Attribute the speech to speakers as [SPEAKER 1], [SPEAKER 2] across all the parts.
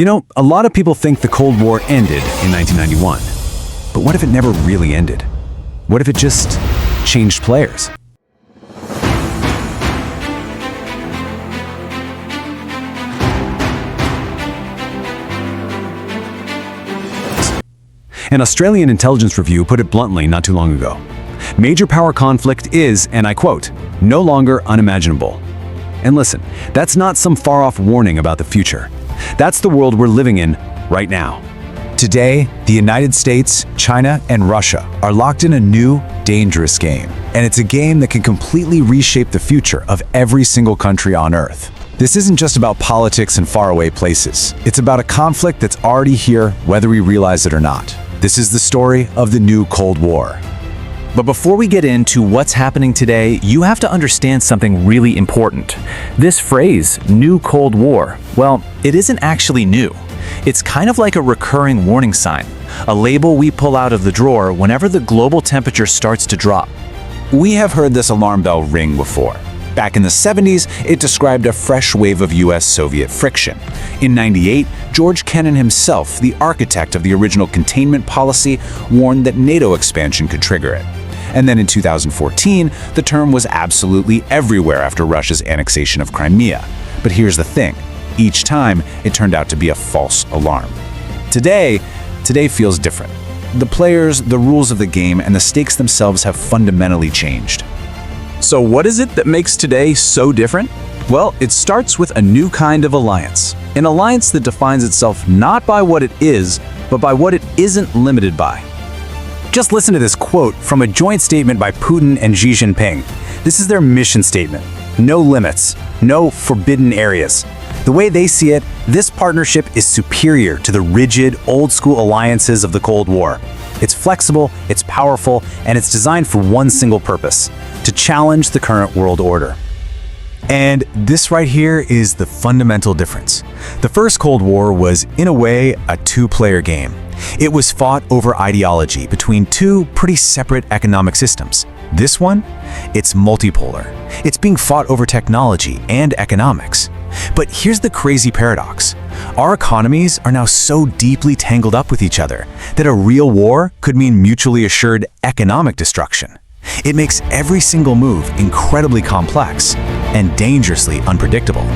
[SPEAKER 1] A lot of people think the Cold War ended in 1991. But what if it never really ended? What if it just changed players? An Australian intelligence review put it bluntly not too long ago. Major power conflict is, and I quote, no longer unimaginable. And listen, that's not some far-off warning about the future. That's the world we're living in right now.
[SPEAKER 2] Today, the United States, China, and Russia are locked in a new, dangerous game. And it's a game that can completely reshape the future of every single country on Earth. This isn't just about politics in faraway places. It's about a conflict that's already here, whether we realize it or not. This is the story of the new Cold War.
[SPEAKER 3] But before we get into what's happening today, you have to understand something really important. This phrase, New Cold War, well, it isn't actually new. It's kind of like a recurring warning sign, a label we pull out of the drawer whenever the global temperature starts to drop.
[SPEAKER 2] We have heard this alarm bell ring before. Back in the 70s, it described a fresh wave of US-Soviet friction. In '98, George Kennan himself, the architect of the original containment policy, warned that NATO expansion could trigger it. And then in 2014, the term was absolutely everywhere after Russia's annexation of Crimea. But here's the thing. Each time, it turned out to be a false alarm. Today feels different. The players, the rules of the game, and the stakes themselves have fundamentally changed.
[SPEAKER 1] So what is it that makes today so different? Well, it starts with a new kind of alliance. An alliance that defines itself not by what it is, but by what it isn't limited by. Just listen to this quote from a joint statement by Putin and Xi Jinping. This is their mission statement. No limits, no forbidden areas. The way they see it, this partnership is superior to the rigid, old-school alliances of the Cold War. It's flexible, it's powerful, and it's designed for one single purpose: to challenge the current world order.
[SPEAKER 2] And this right here is the fundamental difference. The first Cold War was, in a way, a two-player game. It was fought over ideology between two pretty separate economic systems. This one, it's multipolar. It's being fought over technology and economics. But here's the crazy paradox. Our economies are now so deeply tangled up with each other that a real war could mean mutually assured economic destruction. It makes every single move incredibly complex and dangerously unpredictable.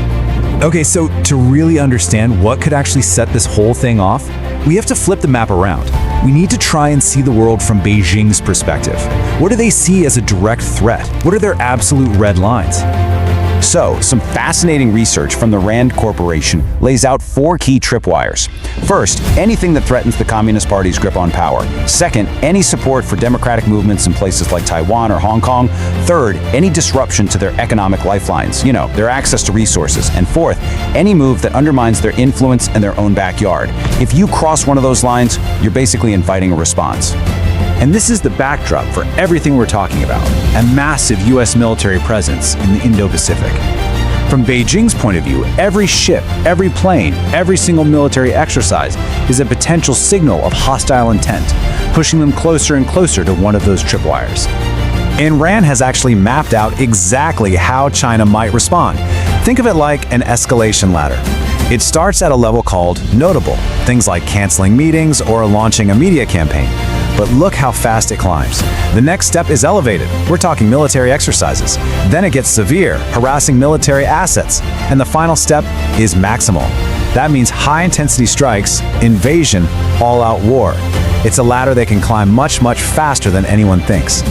[SPEAKER 2] Okay, so to really understand what could actually set this whole thing off, we have to flip the map around. We need to try and see the world from Beijing's perspective. What do they see as a direct threat? What are their absolute red lines?
[SPEAKER 4] So, some fascinating research from the RAND Corporation lays out 4 key tripwires. First, anything that threatens the Communist Party's grip on power. Second, any support for democratic movements in places like Taiwan or Hong Kong. Third, any disruption to their economic lifelines, their access to resources. And fourth, any move that undermines their influence in their own backyard. If you cross one of those lines, you're basically inviting a response.
[SPEAKER 1] And this is the backdrop for everything we're talking about: a massive US military presence in the Indo-Pacific. From Beijing's point of view, every ship, every plane, every single military exercise is a potential signal of hostile intent, pushing them closer and closer to one of those tripwires.
[SPEAKER 2] And RAND has actually mapped out exactly how China might respond. Think of it like an escalation ladder. It starts at a level called notable, things like canceling meetings or launching a media campaign. But look how fast it climbs. The next step is elevated. We're talking military exercises. Then it gets severe, harassing military assets. And the final step is maximal. That means high-intensity strikes, invasion, all-out war. It's a ladder they can climb much, much faster than anyone thinks.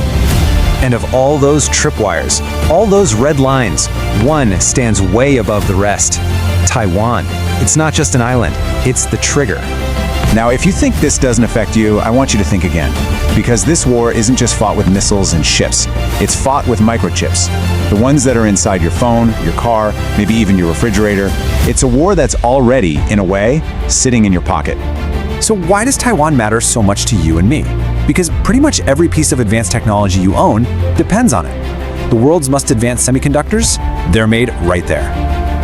[SPEAKER 1] And of all those tripwires, all those red lines, one stands way above the rest: Taiwan. It's not just an island, it's the trigger.
[SPEAKER 4] Now, if you think this doesn't affect you, I want you to think again. Because this war isn't just fought with missiles and ships. It's fought with microchips. The ones that are inside your phone, your car, maybe even your refrigerator. It's a war that's already, in a way, sitting in your pocket.
[SPEAKER 1] So why does Taiwan matter so much to you and me? Because pretty much every piece of advanced technology you own depends on it. The world's most advanced semiconductors, they're made right there.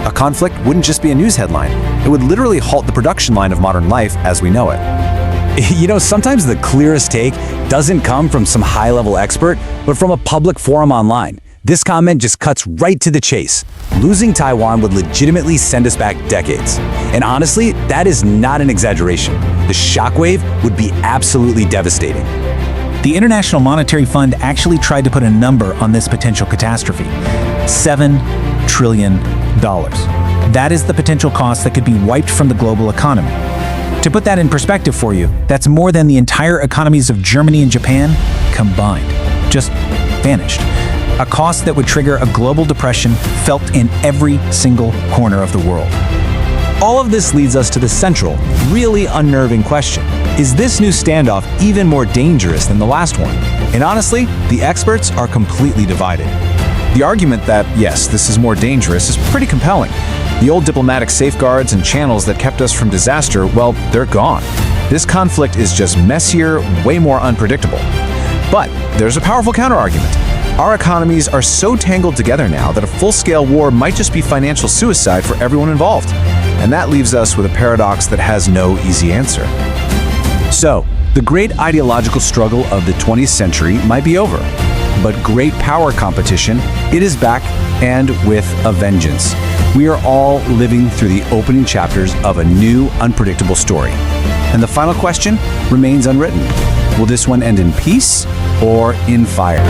[SPEAKER 1] A conflict wouldn't just be a news headline. It would literally halt the production line of modern life as we know it.
[SPEAKER 2] Sometimes the clearest take doesn't come from some high-level expert, but from a public forum online. This comment just cuts right to the chase. Losing Taiwan would legitimately send us back decades. And honestly, that is not an exaggeration. The shockwave would be absolutely devastating.
[SPEAKER 5] The International Monetary Fund actually tried to put a number on this potential catastrophe: $7 trillion. That is the potential cost that could be wiped from the global economy. To put that in perspective for you, that's more than the entire economies of Germany and Japan combined. Just vanished. A cost that would trigger a global depression felt in every single corner of the world.
[SPEAKER 2] All of this leads us to the central, really unnerving question. Is this new standoff even more dangerous than the last one? And honestly, the experts are completely divided. The argument that, yes, this is more dangerous is pretty compelling. The old diplomatic safeguards and channels that kept us from disaster, well, they're gone. This conflict is just messier, way more unpredictable. But there's a powerful counterargument. Our economies are so tangled together now that a full-scale war might just be financial suicide for everyone involved. And that leaves us with a paradox that has no easy answer. So, the great ideological struggle of the 20th century might be over. But great power competition, it is back, and with a vengeance. We are all living through the opening chapters of a new, unpredictable story. And the final question remains unwritten. Will this one end in peace or in fire?